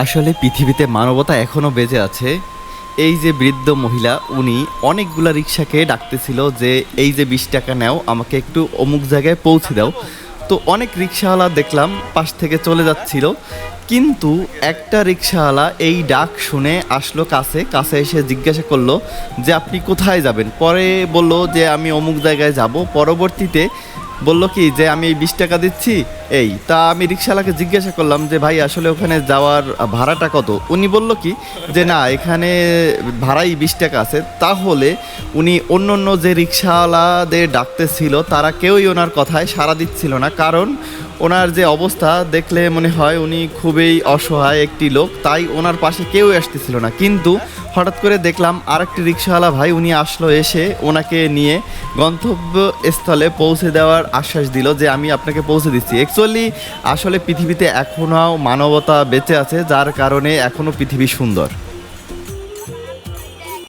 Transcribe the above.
আসলে পৃথিবীতে মানবতা এখনও বেঁচে আছে। এই যে বৃদ্ধ মহিলা, উনি অনেকগুলা রিক্সাকে ডাকতেছিল যে এই যে 20 টাকা নাও, আমাকে একটু অমুক জায়গায় পৌঁছে দাও। তো অনেক রিক্সাওয়ালা দেখলাম পাশ থেকে চলে যাচ্ছিল, কিন্তু একটা রিক্সাওয়ালা এই ডাক শুনে আসলো কাছে কাছে এসে জিজ্ঞাসা করলো যে আপনি কোথায় যাবেন। পরে বলল যে আমি অমুক জায়গায় যাব। পরবর্তীতে বলল কি যে আমি এই 20 টাকা দিচ্ছি। তা আমি রিক্সাওয়ালাকে জিজ্ঞাসা করলাম যে ভাই আসলে ওখানে যাওয়ার ভাড়াটা কত। উনি বলল কি যে না, এখানে ভাড়াই 20 টাকা আছে। তাহলে উনি অন্য অন্য যে রিক্সাওয়ালাদের ডাকতেছিল তারা কেউই ওনার কথায় সাড়া দিচ্ছিল না, কারণ ওনার যে অবস্থা দেখলে মনে হয় উনি খুবই অসহায় একটি লোক, তাই ওনার পাশে কেউই আসতেছিল না। কিন্তু হঠাৎ করে দেখলাম আরেকটি রিক্সাওয়ালা ভাই, উনি আসলো, এসে ওনাকে নিয়ে গন্তব্যস্থলে পৌঁছে দেওয়ার আশ্বাস দিল যে আমি আপনাকে পৌঁছে দিচ্ছি। অ্যাকচুয়ালি আসলে পৃথিবীতে এখনও মানবতা বেঁচে আছে, যার কারণে এখনও পৃথিবী সুন্দর।